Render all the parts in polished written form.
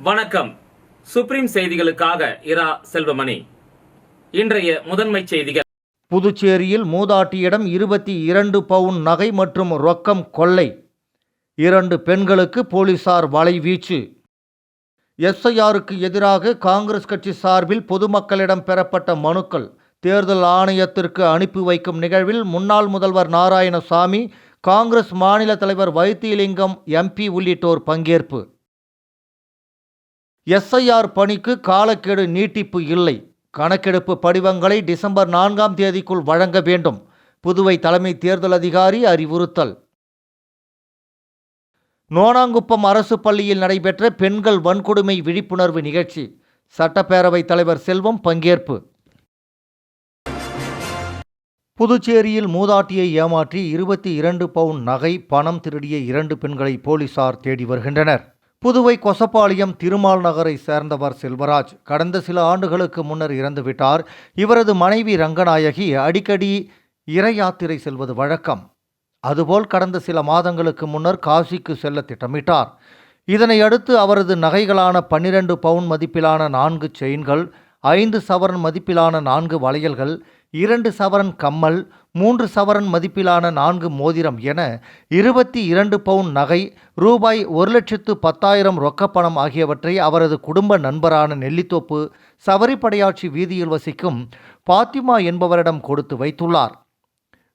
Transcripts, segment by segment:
வணக்கம். சுப்ரீம் செய்திகளுக்காக இரா செல்வமணி. இன்றைய முதன்மை செய்திகள். புதுச்சேரியில் மூதாட்டியிடம் 22 பவுன் நகை மற்றும் ரொக்கம் கொள்ளை. 2 பெண்களுக்கு போலீசார் வலைவீச்சு. எஸ்ஐஆருக்கு எதிராக காங்கிரஸ் கட்சி சார்பில் பொதுமக்களிடம் பெறப்பட்ட மனுக்கள் தேர்தல் ஆணையத்திற்கு அனுப்பி வைக்கும் நிகழ்வில் முன்னாள் முதல்வர் நாராயணசாமி, காங்கிரஸ் மாநில தலைவர் வைத்திலிங்கம் எம்பி உள்ளிட்டோர் பங்கேற்பு. எஸ்ஐஆர் பணிக்கு காலக்கெடு நீட்டிப்பு இல்லை. கணக்கெடுப்பு படிவங்களை டிசம்பர் 4ஆம் தேதிக்குள் வழங்க வேண்டும். புதுவை தலைமை தேர்தல் அதிகாரி அறிவுறுத்தல். நோனாங்குப்பம் அரசு பள்ளியில் நடைபெற்ற பெண்கள் வன்கொடுமை விழிப்புணர்வு நிகழ்ச்சி. சட்டப்பேரவைத் தலைவர் செல்வம் பங்கேற்பு. புதுச்சேரியில் மூதாட்டியை ஏமாற்றி 22 பவுன் நகை, பணம் திருடிய 2 பெண்களை போலீசார் தேடி வருகின்றனர். புதுவை கொசப்பாளையம் திருமால் நகரை சேர்ந்தவர் செல்வராஜ். கடந்த சில ஆண்டுகளுக்கு முன்னர் இறந்துவிட்டார். இவரது மனைவி ரங்கநாயகி அடிக்கடி இறை யாத்திரை செல்வது வழக்கம். அதுபோல் கடந்த சில மாதங்களுக்கு முன்னர் காசிக்கு செல்ல திட்டமிட்டார். இதனை அடுத்து அவரது நகைகளான 12 பவுன் மதிப்பிலான 4 செயின்கள், 5 சவரன் மதிப்பிலான 4 வளையல்கள், 2 சவரன் கம்மல், 3 சவரன் மதிப்பிலான 4 மோதிரம் என 22 பவுன் நகை, ரூபாய் 1,10,000 ரொக்கப்பணம் ஆகியவற்றை அவரது குடும்ப நண்பரான நெல்லித்தோப்பு சவரிப்படையாட்சி வீதியில் வசிக்கும் பாத்திமா என்பவரிடம் கொடுத்து வைத்துள்ளார்.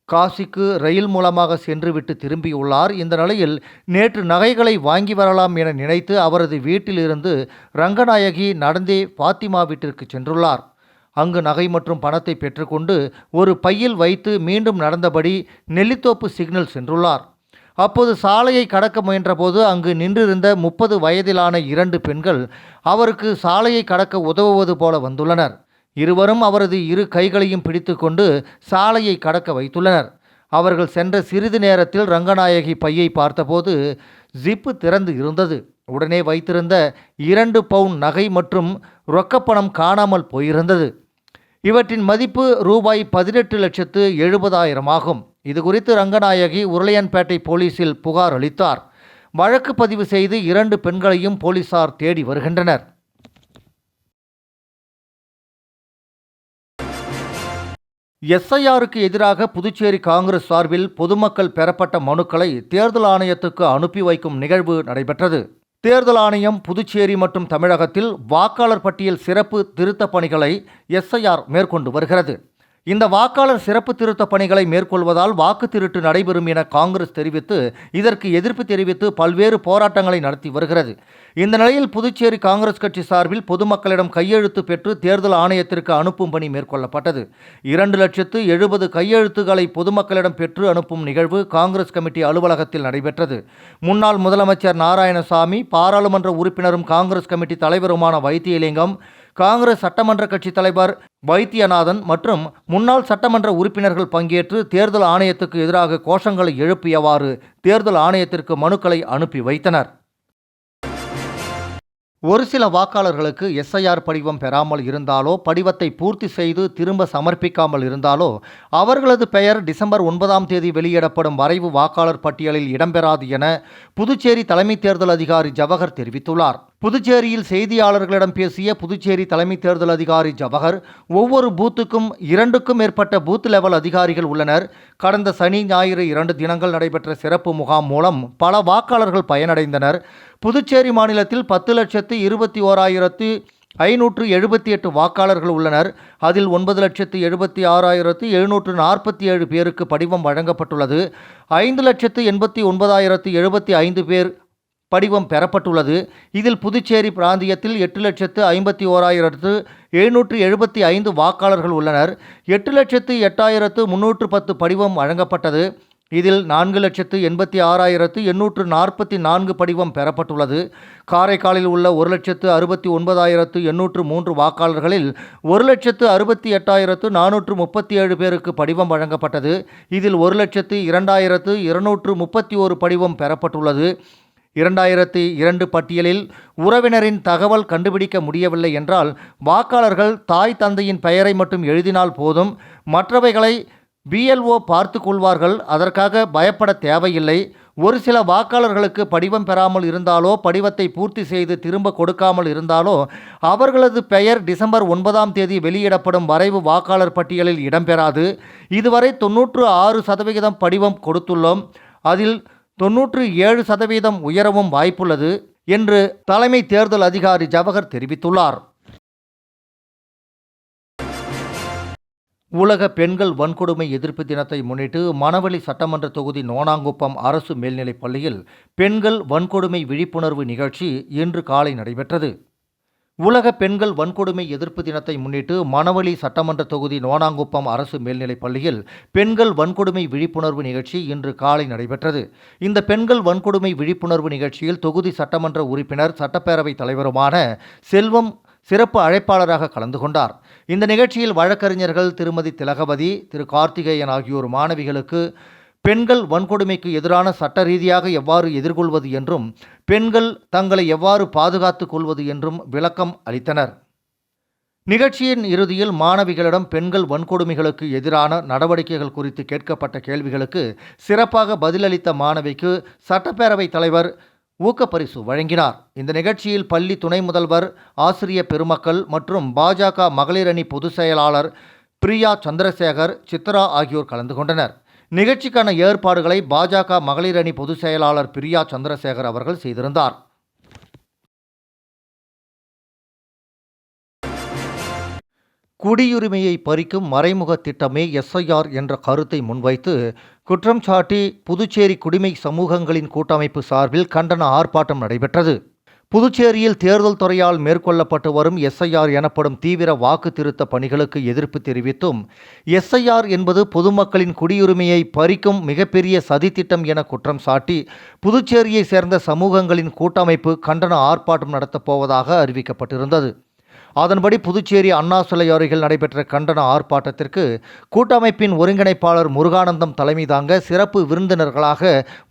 காசிக்கு ரயில் மூலமாக சென்றுவிட்டு திரும்பியுள்ளார். இந்த நிலையில் நேற்று நகைகளை வாங்கி வரலாம் என நினைத்து அவரது வீட்டிலிருந்து ரங்கநாயகி நடந்தே பாத்திமா வீட்டிற்கு சென்றுள்ளார். அங்கு நகை மற்றும் பணத்தை பெற்றுக்கொண்டு ஒரு பையில் வைத்து மீண்டும் நடந்தபடி நெல்லித்தோப்பு சிக்னல் சென்றுள்ளார். அப்போது சாலையை கடக்க முயன்றபோது அங்கு நின்றிருந்த 30 வயதிலான 2 பெண்கள் அவருக்கு சாலையை கடக்க உதவுவது போல வந்துள்ளனர். இருவரும் அவரது 2 கைகளையும் பிடித்து கொண்டு சாலையை கடக்க வைத்துள்ளனர். அவர்கள் சென்ற சிறிது நேரத்தில் ரங்கநாயகி பையை பார்த்தபோது ஜிப்பு திறந்து இருந்தது. உடனே வைத்திருந்த 2 பவுன் நகை மற்றும் ரொக்கப்பணம் காணாமல் போயிருந்தது. இவற்றின் மதிப்பு ரூபாய் 18,70,000 ஆகும். இது குறித்து ரங்கநாயகி உருளையன்பேட்டை போலீசில் புகார் அளித்தார். வழக்கு பதிவு செய்து 2 பெண்களையும் போலீசார் தேடி வருகின்றனர். எஸ்ஐஆருக்கு எதிராக புதுச்சேரி காங்கிரஸ் சார்பில் பொதுமக்கள் பெறப்பட்ட மனுக்களை தேர்தல் ஆணையத்துக்கு அனுப்பி வைக்கும் நிகழ்வு நடைபெற்றது. தேர்தல் ஆணையம் புதுச்சேரி மற்றும் தமிழகத்தில் வாக்காளர் பட்டியல் சிறப்பு திருத்த பணிகளை எஸ்ஐஆர் மேற்கொண்டு வருகிறது. இந்த வாக்காளர் சிறப்பு திருத்த பணிகளை மேற்கொள்வதால் வாக்கு திருட்டு நடைபெறும் என காங்கிரஸ் தெரிவித்து இதற்கு எதிர்ப்பு தெரிவித்து பல்வேறு போராட்டங்களை நடத்தி வருகிறது. இந்த நிலையில் புதுச்சேரி காங்கிரஸ் கட்சி சார்பில் பொதுமக்களிடம் கையெழுத்து பெற்று தேர்தல் ஆணையத்திற்கு அனுப்பும் பணி மேற்கொள்ளப்பட்டது. 2,70,000 கையெழுத்துக்களை பொதுமக்களிடம் பெற்று அனுப்பும் நிகழ்வு காங்கிரஸ் கமிட்டி அலுவலகத்தில் நடைபெற்றது. முன்னாள் முதலமைச்சர் நாராயணசாமி, பாராளுமன்ற உறுப்பினரும் காங்கிரஸ் கமிட்டி தலைவருமான வைத்திலிங்கம், காங்கிரஸ் சட்டமன்ற கட்சி தலைவர் வைத்தியநாதன் மற்றும் முன்னாள் சட்டமன்ற உறுப்பினர்கள் பங்கேற்று தேர்தல் ஆணையத்துக்கு எதிராக கோஷங்களை எழுப்பியவாறு தேர்தல் ஆணையத்திற்கு மனுக்களை அனுப்பி வைத்தனர். ஒரு சில வாக்காளர்களுக்கு எஸ்ஐஆர் படிவம் பெறாமல் இருந்தாலோ, படிவத்தை பூர்த்தி செய்து திரும்ப சமர்ப்பிக்காமல் இருந்தாலோ அவர்களது பெயர் டிசம்பர் 9ஆம் தேதி வெளியிடப்படும் வரைவு வாக்காளர் பட்டியலில் இடம்பெறாது என புதுச்சேரி தலைமை தேர்தல் அதிகாரி ஜவஹர் தெரிவித்துள்ளார். புதுச்சேரியில் செய்தியாளர்களிடம் பேசிய புதுச்சேரி தலைமை தேர்தல் அதிகாரி ஜவஹர், ஒவ்வொரு பூத்துக்கும் 2க்கும் மேற்பட்ட பூத் லெவல் அதிகாரிகள் உள்ளனர். கடந்த சனி, ஞாயிறு 2 தினங்கள் நடைபெற்ற சிறப்பு முகாம் மூலம் பல வாக்காளர்கள் பயனடைந்தனர். புதுச்சேரி மாநிலத்தில் 10,21,578 வாக்காளர்கள் உள்ளனர். அதில் 9,76,747 பேருக்கு படிவம் வழங்கப்பட்டுள்ளது. 5,89,075 பேர் படிவம் பெறப்பட்டுள்ளது. இதில் புதுச்சேரி பிராந்தியத்தில் 8,01,775 வாக்காளர்கள் உள்ளனர். 8,08,310 படிவம் வழங்கப்பட்டது. இதில் 4,86,844 படிவம் பெறப்பட்டுள்ளது. காரைக்காலில் உள்ள 1,69,803 வாக்காளர்களில் 1,68,437 பேருக்கு படிவம் வழங்கப்பட்டது. இதில் 1,02,231 படிவம் பெறப்பட்டுள்ளது. 2002 பட்டியலில் உறவினரின் தகவல் கண்டுபிடிக்க முடியவில்லை என்றால் வாக்காளர்கள் தாய் தந்தையின் பெயரை மட்டும் எழுதினால் போதும். மற்றவைகளை BLO பார்த்து கொள்வார்கள். அதற்காக பயப்பட தேவையில்லை. ஒரு சில வாக்காளர்களுக்கு படிவம் பெறாமல் இருந்தாலோ படிவத்தை பூர்த்தி செய்து திரும்ப கொடுக்காமல் இருந்தாலோ அவர்களது பெயர் டிசம்பர் 9ஆம் தேதி வெளியிடப்படும் வரைவு வாக்காளர் பட்டியலில் இடம்பெறாது. இதுவரை 96% படிவம் கொடுத்துள்ளோம். அதில் 97% உயரவும் வாய்ப்புள்ளது என்று தலைமை தேர்தல் அதிகாரி ஜவஹர் தெரிவித்துள்ளார். உலக பெண்கள் வன்கொடுமை எதிர்ப்பு தினத்தை முன்னிட்டு மணவெளி சட்டமன்ற தொகுதி நோனாங்குப்பம் அரசு மேல்நிலைப் பள்ளியில் பெண்கள் வன்கொடுமை விழிப்புணர்வு நிகழ்ச்சி இன்று காலை நடைபெற்றது. உலக பெண்கள் வன்கொடுமை எதிர்ப்பு தினத்தை முன்னிட்டு மணவெளி சட்டமன்ற தொகுதி நோனாங்குப்பம் அரசு மேல்நிலைப் பள்ளியில் பெண்கள் வன்கொடுமை விழிப்புணர்வு நிகழ்ச்சி இன்று காலை நடைபெற்றது. இந்த பெண்கள் வன்கொடுமை விழிப்புணர்வு நிகழ்ச்சியில் தொகுதி சட்டமன்ற உறுப்பினர் சட்டப்பேரவைத் தலைவருமான செல்வம் சிறப்பு அழைப்பாளராக கலந்து கொண்டார். இந்த நிகழ்ச்சியில் வழக்கறிஞர்கள் திருமதி திலகவதி, திரு கார்த்திகேயன் ஆகியோர் மாணவிகளுக்கு பெண்கள் வன்கொடுமைக்கு எதிரான சட்ட ரீதியாக எவ்வாறு எதிர்கொள்வது என்றும் பெண்கள் தங்களை எவ்வாறு பாதுகாத்துக் கொள்வது என்றும் விளக்கம் அளித்தனர். நிகழ்ச்சியின் இறுதியில் மாணவிகளிடம் பெண்கள் வன்கொடுமைகளுக்கு எதிரான நடவடிக்கைகள் குறித்து கேட்கப்பட்ட கேள்விகளுக்கு சிறப்பாக பதிலளித்த மாணவிக்கு சட்டப்பேரவைத் தலைவர் ஊக்கப்பரிசு வழங்கினார். இந்த நிகழ்ச்சியில் பள்ளி துணை முதல்வர், ஆசிரிய பெருமக்கள் மற்றும் பாஜக மகளிர் அணி பொதுச் செயலாளர் பிரியா சந்திரசேகர், சித்ரா ஆகியோர் கலந்து கொண்டனர். நிகழ்ச்சிக்கான ஏற்பாடுகளை பாஜக மகளிர் அணி பொதுச் செயலாளர் பிரியா சந்திரசேகர் அவர்கள் செய்திருந்தார். குடியுரிமையை பறிக்கும் மறைமுக திட்டமே எஸ்ஐஆர் என்ற கருத்தை முன்வைத்து குற்றம் சாட்டி புதுச்சேரி குடிமை சமூகங்களின் கூட்டமைப்பு சார்பில் கண்டன ஆர்ப்பாட்டம் நடைபெற்றது. புதுச்சேரியில் தேர்தல் துறையால் மேற்கொள்ளப்பட்டு வரும் எஸ்ஐஆர் எனப்படும் தீவிர வாக்கு திருத்த பணிகளுக்கு எதிர்ப்பு தெரிவித்தும் எஸ்ஐஆர் என்பது பொதுமக்களின் குடியுரிமையை பறிக்கும் மிகப்பெரிய சதித்திட்டம் என குற்றம் சாட்டி புதுச்சேரியை சேர்ந்த சமூகங்களின் கூட்டமைப்பு கண்டன ஆர்ப்பாட்டம் நடத்தப் போவதாக அறிவிக்கப்பட்டிருந்தது. அதன்படி புதுச்சேரி அண்ணா சிலை அருகில் நடைபெற்ற கண்டன ஆர்ப்பாட்டத்திற்கு கூட்டமைப்பின் ஒருங்கிணைப்பாளர் முருகானந்தம் தலைமை தாங்க சிறப்பு விருந்தினர்களாக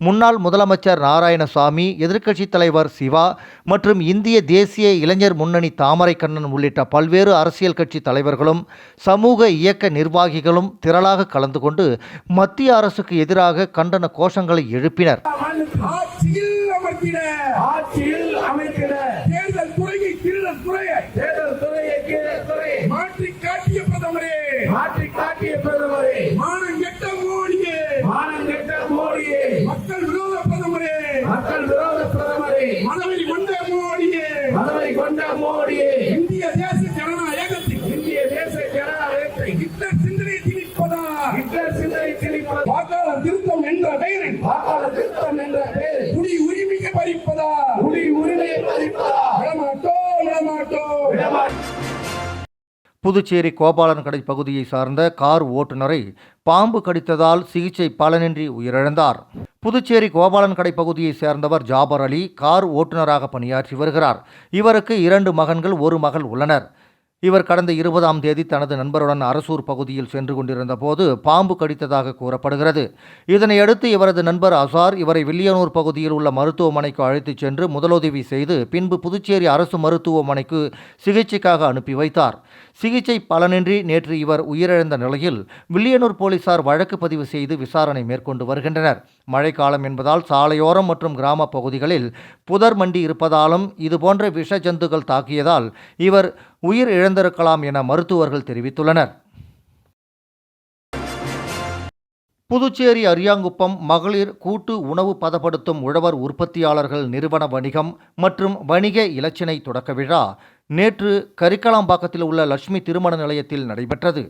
முன்னாள் முதலமைச்சர் நாராயணசாமி, எதிர்க்கட்சித் தலைவர் சிவா மற்றும் இந்திய தேசிய இளைஞர் முன்னணி தாமரைக்கண்ணன் உள்ளிட்ட பல்வேறு அரசியல் கட்சி தலைவர்களும் சமூக இயக்க நிர்வாகிகளும் திரளாக கலந்து கொண்டு மத்திய அரசுக்கு எதிராக கண்டன கோஷங்களை எழுப்பினர். மக்கள் விரோத பிரதமரே, மனவெறி கொண்ட மோடியே, இந்திய தேச ஜனநாயகத்தை ஹிட்லர் சிந்தனை திணிப்பதா, வாக்காளர் திருத்தம் என்ற பெயரில் குடி உரிமையை பறிப்பதா, விடமாட்டோம். புதுச்சேரி கோபாலன் கடை பகுதியை சார்ந்த கார் ஓட்டுநரை பாம்பு கடித்ததால் சிகிச்சை பலனின்றி உயிரிழந்தார். புதுச்சேரி கோபாலன் கடை பகுதியை சேர்ந்தவர் ஜாபர் அலி கார் ஓட்டுநராக பணியாற்றி வருகிறார். இவருக்கு 2 மகன்கள், 1 மகள் உள்ளனர். இவர் கடந்த 20ஆம் தேதி தனது நண்பருடன் அரசூர் பகுதியில் சென்று கொண்டிருந்த போது பாம்பு கடித்ததாக கூறப்படுகிறது. இதனையடுத்து இவரது நண்பர் அசார் இவரை வில்லியனூர் பகுதியில் உள்ள மருத்துவமனைக்கு அழைத்துச் சென்று முதலுதவி செய்து பின்பு புதுச்சேரி அரசு மருத்துவமனைக்கு சிகிச்சைக்காக அனுப்பி வைத்தார். சிகிச்சை பலனின்றி நேற்று இவர் உயிரிழந்த நிலையில் வில்லியனூர் போலீசார் வழக்கு பதிவு செய்து விசாரணை மேற்கொண்டு வருகின்றனர். மழைக்காலம் என்பதால் சாலையோரம் மற்றும் கிராம பகுதிகளில் புதர் மண்டி இருப்பதாலும் இதுபோன்ற விஷ ஜந்துகள் தாக்கியதால் இவர் உயிர் இழந்திருக்கலாம் என மருத்துவர்கள் தெரிவித்துள்ளனர். புதுச்சேரி அரியாங்குப்பம் மகளிர் கூட்டு உணவு பதப்படுத்தும் உழவர் உற்பத்தியாளர்கள் நிறுவன வணிகம் மற்றும் வணிக இலச்சினை தொடக்க விழா நேற்று கரிக்கலாம்பாக்கத்தில் உள்ள லட்சுமி திருமண நிலையத்தில் நடைபெற்றது.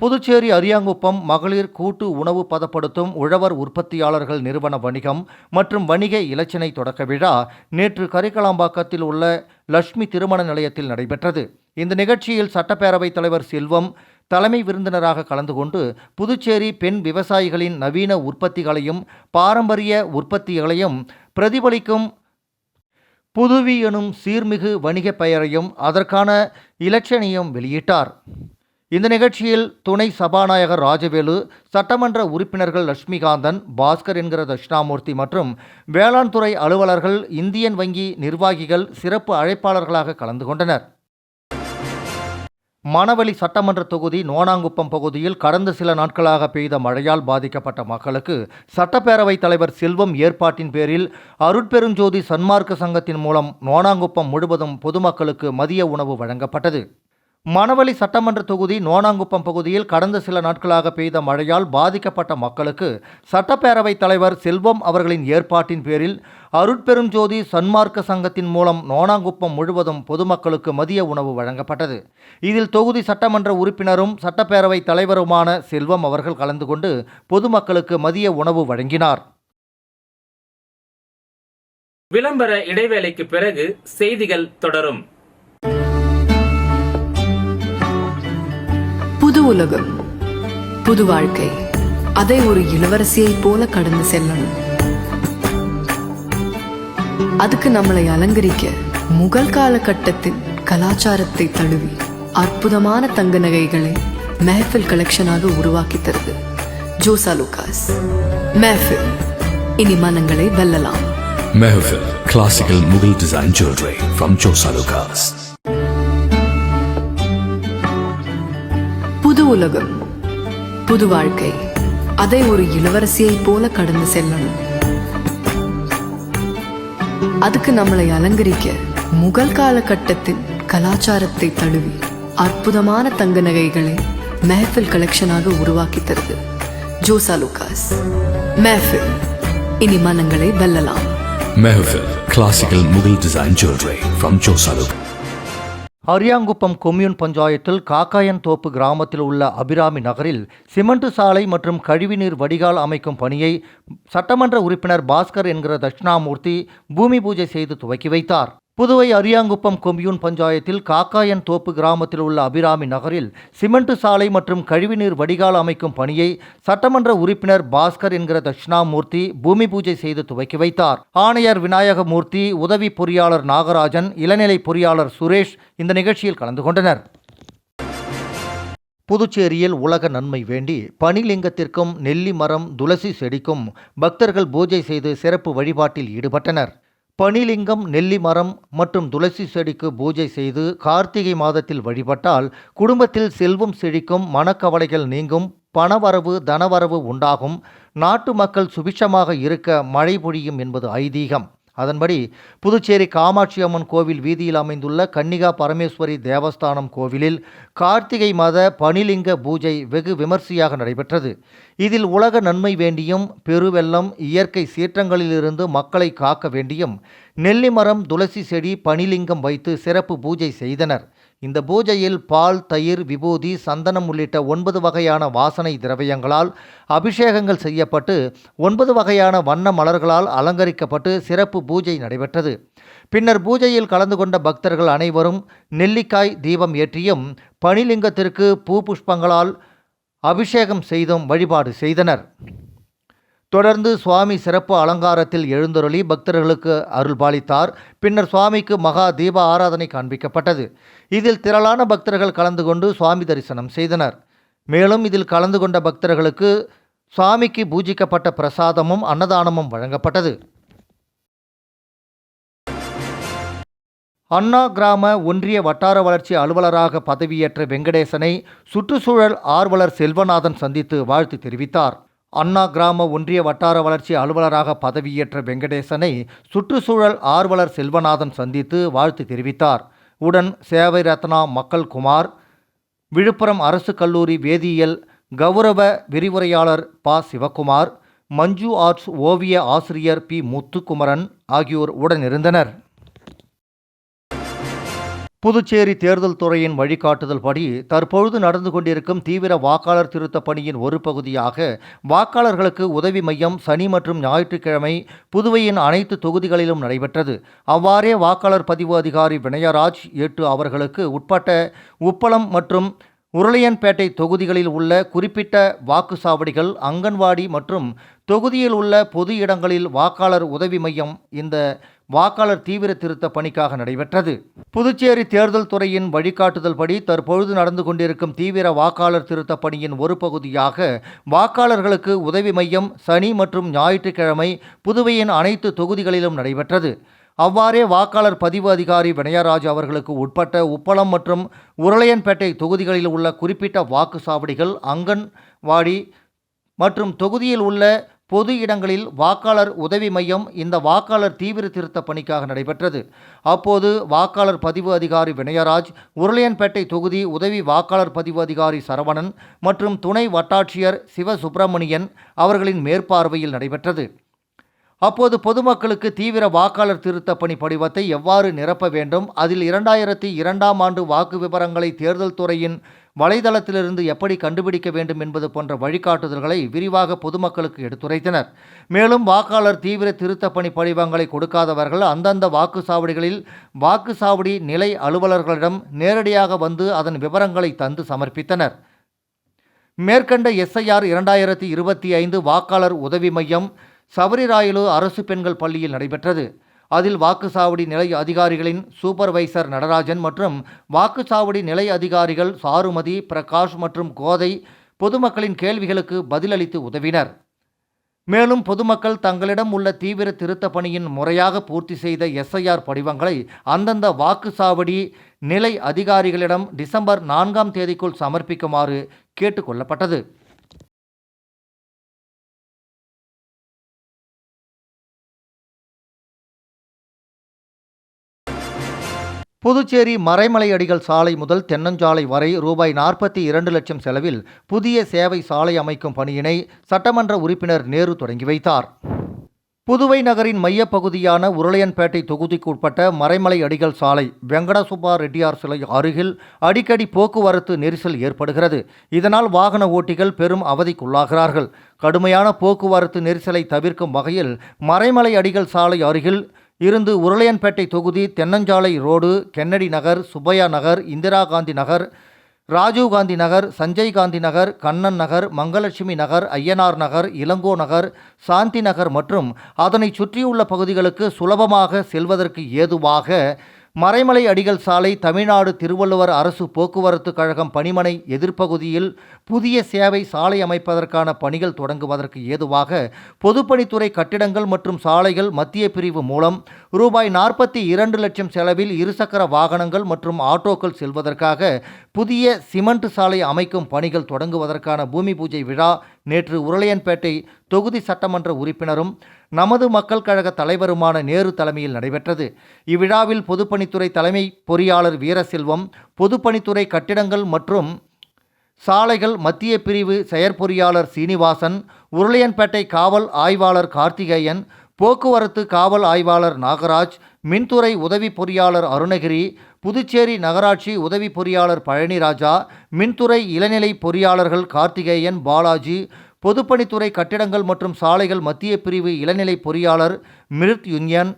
புதுச்சேரி அரியாங்குப்பம் மகளிர் கூட்டு உணவு பதப்படுத்தும் உழவர் உற்பத்தியாளர்கள் நிறுவன வணிகம் மற்றும் வணிக இலச்சினை தொடக்க விழா நேற்று கரிக்கலாம்பாக்கத்தில் உள்ள லட்சுமி திருமண நிலையத்தில் நடைபெற்றது. இந்த நிகழ்ச்சியில் சட்டப்பேரவைத் தலைவர் செல்வம் தலைமை விருந்தினராக கலந்து கொண்டு புதுச்சேரி பெண் விவசாயிகளின் நவீன உற்பத்திகளையும் பாரம்பரிய உற்பத்திகளையும் பிரதிபலிக்கும் புதுவி எனும் சீர்மிகு வணிக பெயரையும் அதற்கான இலட்சணையும் வெளியிட்டார். இந்த நிகழ்ச்சியில் துணை சபாநாயகர் ராஜவேலு, சட்டமன்ற உறுப்பினர்கள் லட்சுமிகாந்தன், பாஸ்கர் என்கிற தட்சிணாமூர்த்தி மற்றும் வேளாண் துறை அலுவலர்கள், இந்தியன் வங்கி நிர்வாகிகள் சிறப்பு அழைப்பாளர்களாக கலந்து கொண்டனர். மணவெளி சட்டமன்ற தொகுதி நோனாங்குப்பம் பகுதியில் கடந்த சில நாட்களாக பெய்த மழையால் பாதிக்கப்பட்ட மக்களுக்கு சட்டப்பேரவைத் தலைவர் செல்வம் ஏற்பாட்டின் பேரில் அருட்பெருஞ்சோதி சன்மார்க்க சங்கத்தின் மூலம் நோனாங்குப்பம் முழுவதும் பொதுமக்களுக்கு மதிய உணவு வழங்கப்பட்டது. மணவெளி சட்டமன்ற தொகுதி நோனாங்குப்பம் பகுதியில் கடந்த சில நாட்களாக பெய்த மழையால் பாதிக்கப்பட்ட மக்களுக்கு சட்டப்பேரவைத் தலைவர் செல்வம் அவர்களின் ஏற்பாட்டின் பேரில் அருட்பெருஞ்சோதி சன்மார்க்க சங்கத்தின் மூலம் நோனாங்குப்பம் முழுவதும் பொதுமக்களுக்கு மதிய உணவு வழங்கப்பட்டது. இதில் தொகுதி சட்டமன்ற உறுப்பினரும் சட்டப்பேரவைத் தலைவருமான செல்வம் அவர்கள் கலந்து கொண்டு பொதுமக்களுக்கு மதிய உணவு வழங்கினார். விளம்பர இடைவேளைக்கு பிறகு செய்திகள் தொடரும். புது உலகம், புது வாழ்க்கை, அதை ஒரு இளவரசியைப் போல கடந்து செல்லணும். அதுக்கு நம்மளை அலங்கரிக்க முகல் காலகட்டத்தின் கலாச்சாரத்தை தழுவி அற்புதமான தங்க நகைகளை மெஹஃபில் கலெக்ஷனாக உருவாக்கி தருது ஜோசா லூகாஸ். மெஹஃபில், இனி மனங்களை வெல்லலாம். Mehfil, classical Mughal design jewelry from Josa Lucas. புது உலகம், புது வாழ்க்கை, அதை ஒரு இளவரசியைப் போல கடந்து செல்லணும். அதுக்கு நம்மளை அலங்கரிக்க முகல் காலகட்டத்தின் கலாச்சாரத்தை தழுவி அற்புதமான தங்க நகைகளை மெஹஃபில் கலெக்ஷனாக உருவாக்கி தருது ஜோசா லூகாஸ். மெஹஃபில், இனி மனங்களை வெல்லலாம். Mehfil, classical Mughal design jewelry from Josa Lucas. Ariyankuppam commune பஞ்சாயத்தில் காக்காயன் தோப்பு கிராமத்தில் உள்ள அபிராமி நகரில் சிமெண்ட் சாலை மற்றும் கழிவுநீர் வடிகால் அமைக்கும் பணியை சட்டமன்ற உறுப்பினர் பாஸ்கர் என்கிற தட்சிணாமூர்த்தி பூமி பூஜை செய்து துவக்கி வைத்தார். புதுவை அரியாங்குப்பம் கொம்யூன் பஞ்சாயத்தில் காக்காயன் தோப்பு கிராமத்தில் உள்ள அபிராமி நகரில் சிமெண்ட் சாலை மற்றும் கழிவுநீர் வடிகால் அமைக்கும் பணியை சட்டமன்ற உறுப்பினர் பாஸ்கர் என்கிற தட்சிணாமூர்த்தி பூமி பூஜை செய்து துவக்கி வைத்தார். ஆணையர் விநாயகமூர்த்தி, உதவி பொறியாளர் நாகராஜன், இளநிலை பொறியாளர் சுரேஷ் இந்த நிகழ்ச்சியில் கலந்து கொண்டனர். புதுச்சேரியில் உலக நன்மை வேண்டி பனிலிங்கத்திற்கும் நெல்லி மரம் துளசி செடிக்கும் பக்தர்கள் பூஜை செய்து சிறப்பு வழிபாட்டில் ஈடுபட்டனர். பனிலிங்கம், நெல்லி மரம் மற்றும் துளசி செடிக்கு பூஜை செய்து கார்த்திகை மாதத்தில் வழிபட்டால் குடும்பத்தில் செல்வம் செழிக்கும், மனக்கவலைகள் நீங்கும், பணவரவு தனவரவு உண்டாகும், நாட்டு மக்கள் சுபிட்சமாக இருக்க மழை பொழியும் என்பது ஐதீகம். அதன்படி புதுச்சேரி காமாட்சி அம்மன் கோவில் வீதியில் அமைந்துள்ள கன்னிகா பரமேஸ்வரி தேவஸ்தானம் கோவிலில் கார்த்திகை மாத பனிலிங்க பூஜை வெகு விமர்சையாக நடைபெற்றது. இதில் உலக நன்மை வேண்டியும், பெருவெள்ளம், இயற்கை சீற்றங்களிலிருந்து மக்களை காக்க வேண்டியும் நெல்லி மரம், துளசி செடி, பனிலிங்கம் வைத்து சிறப்பு பூஜை செய்தனர். இந்த பூஜையில் பால், தயிர், விபூதி, சந்தனம் உள்ளிட்ட 9 வகையான வாசனை திரவியங்களால் அபிஷேகங்கள் செய்யப்பட்டு 9 வகையான வண்ண மலர்களால் அலங்கரிக்கப்பட்டு சிறப்பு பூஜை நடைபெற்றது. பின்னர் பூஜையில் கலந்து கொண்ட பக்தர்கள் அனைவரும் நெல்லிக்காய் தீபம் ஏற்றியும் பனிலிங்கத்திற்கு பூ புஷ்பங்களால் அபிஷேகம் செய்தும் வழிபாடு செய்தனர். தொடர்ந்து சுவாமி சிறப்பு அலங்காரத்தில் எழுந்தருளி பக்தர்களுக்கு அருள்பாலித்தார். பின்னர் சுவாமிக்கு மகா தீப ஆராதனை காண்பிக்கப்பட்டது. இதில் திரளான பக்தர்கள் கலந்து கொண்டு சுவாமி தரிசனம் செய்தனர். மேலும் இதில் கலந்து கொண்ட பக்தர்களுக்கு சுவாமிக்கு பூஜிக்கப்பட்ட பிரசாதமும் அன்னதானமும் வழங்கப்பட்டது. அண்ணா கிராம ஒன்றிய வட்டார வளர்ச்சி அலுவலராக பதவியேற்ற வெங்கடேசனை சுற்றுச்சூழல் ஆர்வலர் செல்வநாதன் சந்தித்து வாழ்த்து தெரிவித்தார். அண்ணா கிராம ஒன்றிய வட்டார வளர்ச்சி அலுவலராக பதவியேற்ற வெங்கடேசனை சுற்றுச்சூழல் ஆர்வலர் செல்வநாதன் சந்தித்து வாழ்த்து தெரிவித்தார். உடன் சேவை ரத்னா மக்கள் குமார், விழுப்புரம் அரசு கல்லூரி வேதியியல் கௌரவ விரிவுரையாளர் ப. சிவகுமார், மஞ்சு ஆர்ட்ஸ் ஓவிய ஆசிரியர் பி. முத்துக்குமரன் ஆகியோர் உடனிருந்தனர். புதுச்சேரி தேர்தல் துறையின் வழிகாட்டுதல் படி தற்பொழுது நடந்து கொண்டிருக்கும் தீவிர வாக்காளர் திருத்த பணியின் ஒரு பகுதியாக வாக்காளர்களுக்கு உதவி மையம் சனி மற்றும் ஞாயிற்றுக்கிழமை புதுவையின் அனைத்து தொகுதிகளிலும் நடைபெற்றது. அவ்வாறே வாக்காளர் பதிவு அதிகாரி வினயராஜ் ஏட்டு அவர்களுக்கு உட்பட்ட உப்பளம் மற்றும் உருளையன்பேட்டை தொகுதிகளில் உள்ள குறிப்பிட்ட வாக்குச்சாவடிகள், அங்கன்வாடி மற்றும் தொகுதியில் உள்ள பொது இடங்களில் வாக்காளர் உதவி மையம் இந்த வாக்காளர் தீவிர திருத்த பணிக்காக நடைபெற்றது. புதுச்சேரி தேர்தல் துறையின் வழிகாட்டுதல் படி தற்பொழுது நடந்து கொண்டிருக்கும் தீவிர வாக்காளர் திருத்த பணியின் ஒரு பகுதியாக வாக்காளர்களுக்கு உதவி மையம் சனி மற்றும் ஞாயிற்றுக்கிழமை புதுவையின் அனைத்து தொகுதிகளிலும் நடைபெற்றது. அவ்வாறே வாக்காளர் பதிவு அதிகாரி வினயராஜ் அவர்களுக்கு உட்பட்ட உப்பளம் மற்றும் உருளையன்பேட்டை தொகுதிகளில் உள்ள குறிப்பிட்ட வாக்குச்சாவடிகள், அங்கன்வாடி மற்றும் தொகுதியில் உள்ள பொது இடங்களில் வாக்காளர் உதவி மையம் இந்த வாக்காளர் தீவிர திருத்த பணிக்காக நடைபெற்றது. அப்போது வாக்காளர் பதிவு அதிகாரி வினயராஜ், உருளையன்பேட்டை தொகுதி உதவி வாக்காளர் பதிவு அதிகாரி சரவணன் மற்றும் துணை வட்டாட்சியர் சிவசுப்பிரமணியன் அவர்களின் மேற்பார்வையில் நடைபெற்றது. அப்போது பொதுமக்களுக்கு தீவிர வாக்காளர் திருத்த பணி படிவத்தை எவ்வாறு நிரப்ப வேண்டும், அதில் 2002ஆம் ஆண்டு வாக்கு விவரங்களை தேர்தல் துறையின் வலைதளத்திலிருந்து எப்படி கண்டுபிடிக்க வேண்டும் என்பது போன்ற வழிகாட்டுதல்களை விரிவாக பொதுமக்களுக்கு எடுத்துரைத்தனர். மேலும் வாக்காளர் தீவிர திருத்த பணி படிவங்களை கொடுக்காதவர்கள் அந்தந்த வாக்குச்சாவடிகளில் வாக்குச்சாவடி நிலை அலுவலர்களிடம் நேரடியாக வந்து அதன் விவரங்களை தந்து சமர்ப்பித்தனர். மேற்கண்ட SIR 2025 வாக்காளர் உதவி மையம் சபரிராயலு அரசு பெண்கள் பள்ளியில் நடைபெற்றது. அதில் வாக்குச்சாவடி நிலை அதிகாரிகளின் சூப்பர்வைசர் நடராஜன் மற்றும் வாக்குச்சாவடி நிலை அதிகாரிகள் சாருமதி, பிரகாஷ் மற்றும் கோதை பொதுமக்களின் கேள்விகளுக்கு பதிலளித்து உதவினர். மேலும் பொதுமக்கள் தங்களிடம் உள்ள தீவிர திருத்த பணியின் முறையாக பூர்த்தி செய்த SIR படிவங்களை அந்தந்த வாக்குச்சாவடி நிலை அதிகாரிகளிடம் டிசம்பர் 4ஆம் தேதிக்குள் சமர்ப்பிக்குமாறு கேட்டுக்கொள்ளப்பட்டது. புதுச்சேரி மறைமலை அடிகள் சாலை முதல் தென்னஞ்சாலை வரை ரூபாய் 42 லட்சம் செலவில் புதிய சேவை சாலை அமைக்கும் பணியினை சட்டமன்ற உறுப்பினர் நேரு தொடங்கி வைத்தார். புதுவை நகரின் மையப்பகுதியான உருளையன்பேட்டை தொகுதிக்கு உட்பட்ட மறைமலை அடிகள் சாலை வெங்கடசுப்பா ரெட்டியார் சிலை அருகில் அடிக்கடி போக்குவரத்து நெரிசல் ஏற்படுகிறது. இதனால் வாகன ஓட்டிகள் பெரும் அவதிக்குள்ளாகிறார்கள். கடுமையான போக்குவரத்து நெரிசலை தவிர்க்கும் வகையில் மறைமலை அடிகள் சாலை அருகில் இருந்து உருளையன்பேட்டை தொகுதி தென்னஞ்சாலை ரோடு, கென்னடி நகர், சுப்பையா நகர், இந்திரா காந்தி நகர், ராஜீவ் காந்தி நகர், சஞ்சய் காந்தி நகர், கண்ணன் நகர், மங்கலட்சுமி நகர், ஐயனார் நகர், இளங்கோ நகர், சாந்தி நகர் மற்றும் அதனை சுற்றியுள்ள பகுதிகளுக்கு சுலபமாக செல்வதற்கு ஏதுவாக மறைமலை அடிகள் சாலை தமிழ்நாடு திருவள்ளுவர் அரசு போக்குவரத்து கழகம் பணிமனை எதிர்ப்பகுதியில் புதிய சேவை சாலை அமைப்பதற்கான பணிகள் தொடங்குவதற்கு ஏதுவாக பொதுப்பணித்துறை கட்டிடங்கள் மற்றும் சாலைகள் மத்திய பிரிவு மூலம் ரூபாய் 42 லட்சம் செலவில் இருசக்கர வாகனங்கள் மற்றும் ஆட்டோக்கள் செல்வதற்காக புதிய சிமெண்ட் சாலை அமைக்கும் பணிகள் தொடங்குவதற்கான பூமி பூஜை விழா நேற்று உருளையன்பேட்டை தொகுதி சட்டமன்ற உறுப்பினரும் நமது மக்கள் கழக தலைவருமான நேரு தலைமையில் நடைபெற்றது. இவ்விழாவில் பொதுப்பணித்துறை தலைமை பொறியாளர் வீரசெல்வம், பொதுப்பணித்துறை கட்டிடங்கள் மற்றும் சாலைகள் மத்திய பிரிவு செயற்பொறியாளர் சீனிவாசன், உருளையன்பேட்டை காவல் ஆய்வாளர் கார்த்திகேயன், போக்குவரத்து காவல் ஆய்வாளர் நாகராஜ், மின்துறை உதவி பொறியாளர் அருணகிரி, புதுச்சேரி நகராட்சி உதவி பொறியாளர் பழனிராஜா, மின்துறை இளநிலை பொறியாளர்கள் கார்த்திகேயன், பாலாஜி, பொதுப்பணித்துறை கட்டிடங்கள் மற்றும் சாலைகள் மத்திய பிரிவு இளநிலை பொறியாளர் மிருத் யுன்யன்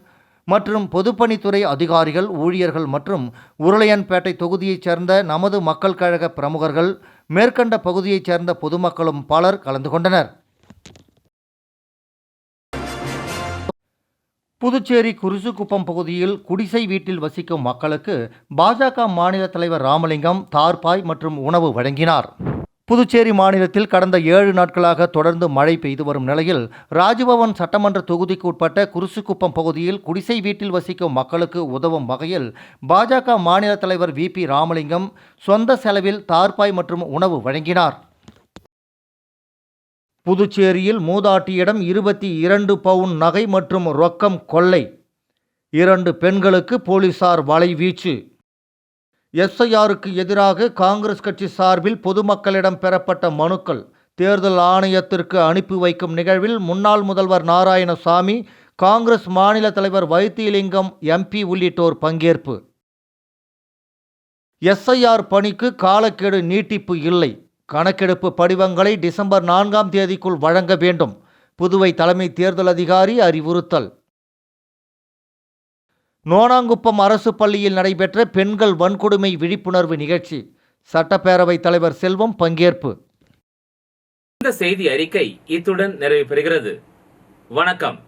மற்றும் பொதுப்பணித்துறை அதிகாரிகள், ஊழியர்கள் மற்றும் உருளையன்பேட்டை தொகுதியைச் சேர்ந்த நமது மக்கள் கழக பிரமுகர்கள், மேற்கண்ட பகுதியைச் சேர்ந்த பொதுமக்களும் பலர் கலந்து கொண்டனர். புதுச்சேரி குருசுக்குப்பம் பகுதியில் குடிசை வீட்டில் வசிக்கும் மக்களுக்கு பாஜக மாநில தலைவர் ராமலிங்கம் தார்பாய் மற்றும் உணவு வழங்கினார். புதுச்சேரி மாநிலத்தில் கடந்த 7 நாட்களாக தொடர்ந்து மழை பெய்து வரும் நிலையில் ராஜ்பவன் சட்டமன்ற தொகுதிக்கு உட்பட்ட குருசுக்குப்பம் பகுதியில் குடிசை வீட்டில் வசிக்கும் மக்களுக்கு உதவும் வகையில் பாஜக மாநில தலைவர் VP ராமலிங்கம் சொந்த செலவில் தார்பாய் மற்றும் உணவு வழங்கினார். புதுச்சேரியில் மூதாட்டியிடம் 22 பவுன் நகை மற்றும் ரொக்கம் கொள்ளை, 2 பெண்களுக்கு போலீசார் வலைவீச்சு. SIRக்கு எதிராக காங்கிரஸ் கட்சி சார்பில் பொதுமக்களிடம் பெறப்பட்ட மனுக்கள் தேர்தல் ஆணையத்திற்கு அனுப்பி வைக்கும் நிகழ்வில் முன்னாள் முதல்வர் நாராயணசாமி, காங்கிரஸ் மாநில தலைவர் வைத்திலிங்கம் MP உள்ளிட்டோர் பங்கேற்பு. SIR பணிக்கு காலக்கெடு நீட்டிப்பு இல்லை. கணக்கெடுப்பு படிவங்களை டிசம்பர் 4ஆம் தேதிக்குள் வழங்க வேண்டும். புதுவை தலைமை தேர்தல் அதிகாரி அறிவுறுத்தல். நோனாங்குப்பம் அரசு பள்ளியில் நடைபெற்ற பெண்கள் வன்கொடுமை விழிப்புணர்வு நிகழ்ச்சி. சட்டப்பேரவைத் தலைவர் செல்வம் பங்கேற்பு. இந்த செய்தி அறிக்கை இத்துடன் நிறைவு பெறுகிறது. வணக்கம்.